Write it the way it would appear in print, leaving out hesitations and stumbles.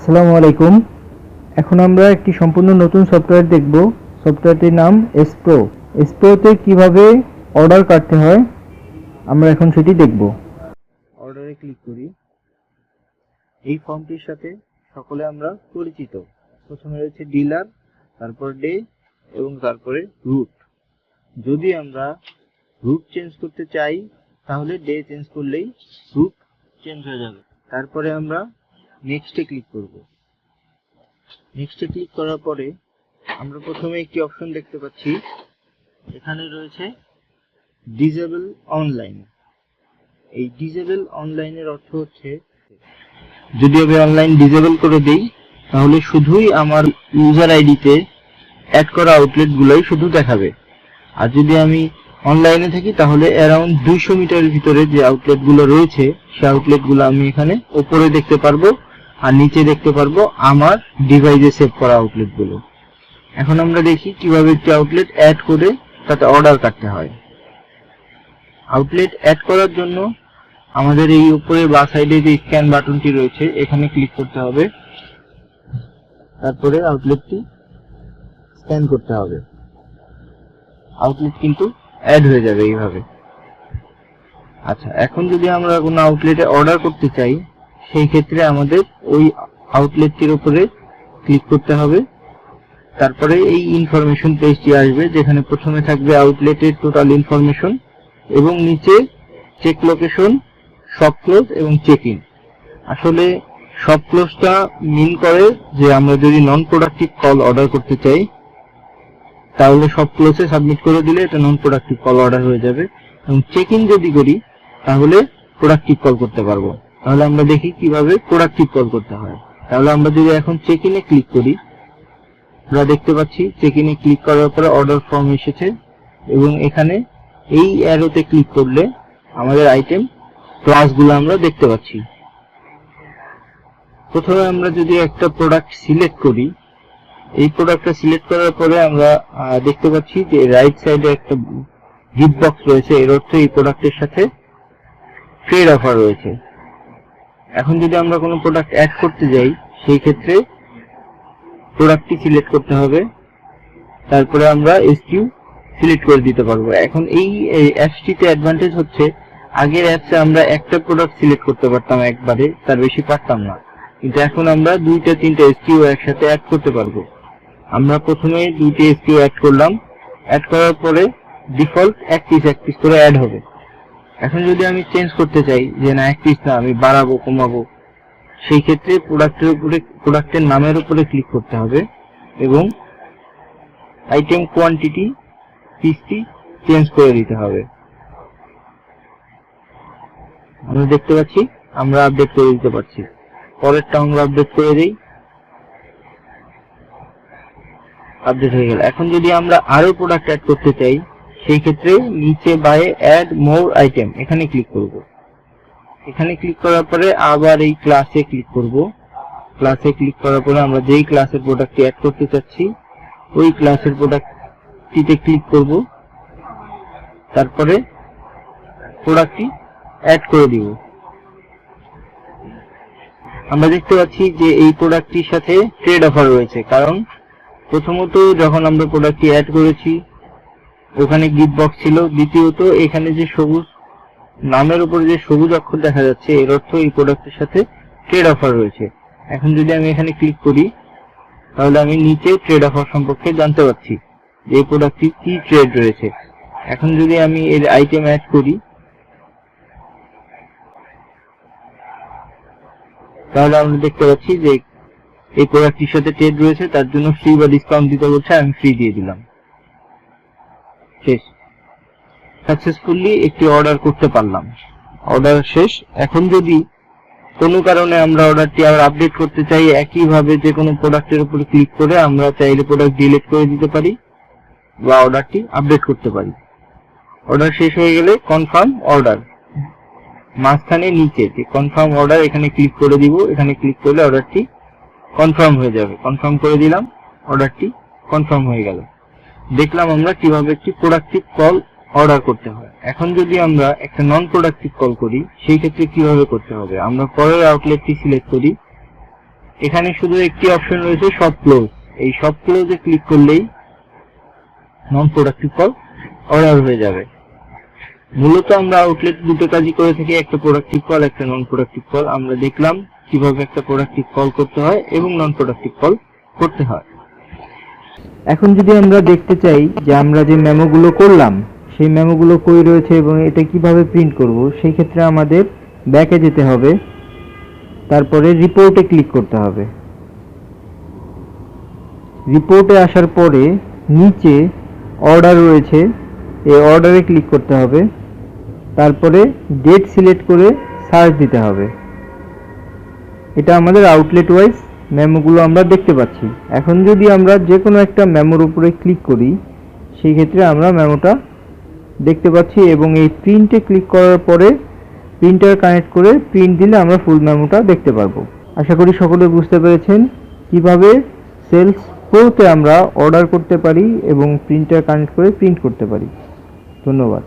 আসসালামু আলাইকুম। এখন আমরা একটি সম্পূর্ণ নতুন সফটওয়্যার দেখব। সফটওয়্যারটির নাম এসপ্রো। এসপ্রোতে কিভাবে অর্ডার কাটতে হয় আমরা এখন সেটি দেখব। অর্ডারে ক্লিক করি। এই ফর্মটির সাথে সকলে আমরা পরিচিত। প্রথমে রয়েছে ডিলার, তারপর ডে এবং তারপরে রুট। যদি আমরা রুট চেঞ্জ করতে চাই তাহলে ডে চেঞ্জ করলেই রুট চেঞ্জ হয়ে যাবে। তারপরে আমরা নেক্সটে ক্লিক করব। নেক্সটে ক্লিক করার পরে আমরা প্রথমে একটি অপশন দেখতে পাচ্ছি, এখানে রয়েছে ডিসেবল অনলাইন। এই ডিসেবল অনলাইনের অর্থ হচ্ছে, যদি আমি অনলাইন ডিসেবল করে দিই তাহলে শুধুই আমার ইউজার আইডিতে অ্যাড করা আউটলেটগুলোই শুধু দেখাবে। আর যদি আমি অনলাইনে থাকি তাহলে অ্যারাউন্ড 200 মিটারের ভিতরে যে আউটলেটগুলো রয়েছে সেই আউটলেটগুলো আমি এখানে উপরে দেখতে পারবো আর নিচে দেখতে পারবো আমার ডিভাইসে সেভ করা আউটলেটগুলো। এখন আমরা দেখি কিভাবে একটি আউটলেট অ্যাড করে তাতে অর্ডার কাটতে হয়। আউটলেট অ্যাড করার জন্য আমাদের এই উপরে বাঁ সাইডে যে স্ক্যান বাটনটি রয়েছে এখানে ক্লিক করতে হবে। তারপরে আউটলেটটি স্ক্যান করতে হবে। আউটলেট কিন্তু অ্যাড হয়ে যাবে এইভাবে। আচ্ছা, এখন যদি আমরা কোনো আউটলেটে অর্ডার করতে চাই সেই ক্ষেত্রে আমাদের ওই আউটলেটটির উপরে ক্লিক করতে হবে। তারপরে এই ইনফরমেশন পেজটি আসবে, যেখানে প্রথমে থাকবে আউটলেটের টোটাল ইনফরমেশন এবং নিচে চেক লোকেশন, শপ ক্লোজ এবং চেক ইন। আসলে শপ ক্লোজটা মিন করে যে আমরা যদি নন প্রোডাক্টিভ কল অর্ডার করতে চাই তাহলে শপ ক্লোজে সাবমিট করে দিলে এটা নন প্রোডাক্টিভ কল অর্ডার হয়ে যাবে, এবং চেক ইন যদি করি তাহলে প্রোডাক্টিভ কল করতে পারবো। তাহলে আমরা দেখি কিভাবে প্রোডাক্টিভ কল করতে হয়। তাহলে আমরা যদি এখন চেক ইনে ক্লিক করি, আমরা দেখতে পাচ্ছি চেক ইনে ক্লিক করার পরে অর্ডার ফর্ম এসেছে এবং এখানে এই অ্যারোতে ক্লিক করলে আমাদের আইটেম ক্লাসগুলো আমরা দেখতে পাচ্ছি। প্রথমে আমরা যদি একটা প্রোডাক্ট সিলেক্ট করি, এই প্রোডাক্টটা সিলেক্ট করার পরে আমরা দেখতে পাচ্ছি যে রাইট সাইডে একটা গিফট বক্স রয়েছে, এর অর্থ এই প্রোডাক্টের সাথে ট্রেড অফার রয়েছে। এখন যদি আমরা কোনো প্রোডাক্ট অ্যাড করতে যাই সেই ক্ষেত্রে প্রোডাক্টটি সিলেক্ট করতে হবে, তারপরে আমরা এসকিউ সিলেক্ট করে দিতে পারবো। এখন এই অ্যাপসটিতে অ্যাডভান্টেজ হচ্ছে, আগের অ্যাপসে আমরা একটা প্রোডাক্ট সিলেক্ট করতে পারতাম একবারে, তার বেশি পারতাম না, কিন্তু এখন আমরা 2-3টা এসকিউ একসাথে অ্যাড করতে পারবো। আমরা প্রথমে 2টি এসকিউ অ্যাড করলাম, অ্যাড করার পরে ডিফল্ট এক পিস করে অ্যাড হবে। এখন যদি আমি চেঞ্জ করতে চাই যে না এক পিস না আমি বাড়াবো কমাবো, সেই ক্ষেত্রে প্রোডাক্টের নামের উপরে ক্লিক করতে হবে এবং আইটেম কোয়ান্টিটি পিসটি চেঞ্জ করে দিতে হবে। আমরা দেখতে পাচ্ছি আমরা আপডেট করে দিতে পারছি। পরেরটা আমরা আপডেট করে দিই, আপডেট হয়ে গেল। এখন যদি আমরা আরো প্রোডাক্ট অ্যাড করতে চাই সেই ক্ষেত্রে নিচে বায়ে অ্যাড মোর আইটেম এখানে ক্লিক করব। এখানে ক্লিক করার পরে আবার এই ক্লাসে ক্লিক করব। ক্লাসে ক্লিক করার পরে আমরা যেই ক্লাসের প্রোডাক্টটি অ্যাড করতে চাচ্ছি ওই ক্লাসের প্রোডাক্টটিতে ক্লিক করব, তারপরে প্রোডাক্টটি অ্যাড করে দিব। আমরা দেখতে পাচ্ছি যে এই প্রোডাক্টটির সাথে ট্রেড অফার রয়েছে, কারণ প্রথমত যখন আমরা প্রোডাক্টটি অ্যাড করেছি ওখানে গিফট বক্স ছিল, দ্বিতীয়ত এখানে যে সবুজ নামের উপরে যে সবুজ অক্ষর দেখা যাচ্ছে এর অর্থ এই প্রোডাক্টের সাথে ট্রেড অফার রয়েছে। এখন যদি আমি এখানে ক্লিক করি তাহলে আমি নিচে ট্রেড অফার সম্পর্কে জানতে পারছি যে এই প্রোডাক্টটি কি ট্রেড রয়েছে। এখন যদি আমি এর আইটেম অ্যাড করি তাহলে আমরা দেখতে পাচ্ছি যে এই প্রোডাক্টটির সাথে ট্রেড রয়েছে, তার জন্য ফ্রি বা ডিসকাউন্ট দিতে বলছে, আমি ফ্রি দিয়ে দিলাম। শেষ, সাকসেসফুলি একটি অর্ডার করতে পারলাম। অর্ডার শেষ। এখন যদি কোনো কারণে আমরা অর্ডারটি আবার আপডেট করতে চাই, একইভাবে যে কোনো প্রোডাক্টের উপরে ক্লিক করে আমরা চাইলে প্রোডাক্ট ডিলিট করে দিতে পারি বা অর্ডারটি আপডেট করতে পারি। অর্ডার শেষ হয়ে গেলে কনফার্ম অর্ডার মাঝখানে নিচে যে কনফার্ম অর্ডার এখানে ক্লিক করে দিব। এখানে ক্লিক করলে অর্ডারটি কনফার্ম হয়ে যাবে। কনফার্ম করে দিলাম, অর্ডারটি কনফার্ম হয়ে গেল। দেখলাম আমরা কিভাবে একটি প্রোডাক্টিভ কল অর্ডার করতে হয়। এখন যদি আমরা একটা নন প্রোডাক্টিভ কল করি সেই ক্ষেত্রে কিভাবে করতে হবে, আমরা পরের আউটলেটটি সিলেক্ট করি, এখানে শুধু একটি অপশন রয়েছে সব ক্লোজ। এই সব ক্লোজে ক্লিক করলেই নন প্রোডাক্টিভ কল অর্ডার হয়ে যাবে। মূলত আমরা আউটলেট দুটো কাজই করে থাকি, একটা প্রোডাক্টিভ কল, একটা নন প্রোডাক্টিভ কল। আমরা দেখলাম কিভাবে একটা প্রোডাক্টিভ কল করতে হয় এবং নন প্রোডাক্টিভ কল করতে হয়। এখন যদি আমরা দেখতে চাই যে আমরা যে মেমোগুলো করলাম সেই মেমোগুলো কই রয়েছে এবং এটা কিভাবে প্রিন্ট করব, সেই ক্ষেত্রে আমাদের ব্যাকে যেতে হবে, তারপরে রিপোর্টে ক্লিক করতে হবে। রিপোর্টে আসার পরে নিচে অর্ডার রয়েছে, এই অর্ডারে ক্লিক করতে হবে, তারপরে ডেট সিলেক্ট করে সার্চ দিতে হবে। এটা আমাদের আউটলেট ওয়াইজ মেমোগুলো আমরা দেখতে পাচ্ছি। এখন যদি আমরা যে কোনো একটা মেমোর উপরে ক্লিক করি সেই ক্ষেত্রে আমরা মেমোটা দেখতে পাচ্ছি এবং এই প্রিন্টে ক্লিক করার পরে প্রিন্টার কানেক্ট করে প্রিন্ট দিলে আমরা ফুল মেমোটা দেখতে পারবো। আশা করি সকলে বুঝতে পেরেছেন কিভাবে সেলস প্রোতে আমরা অর্ডার করতে পারি এবং প্রিন্টার কানেক্ট করে প্রিন্ট করতে পারি। ধন্যবাদ।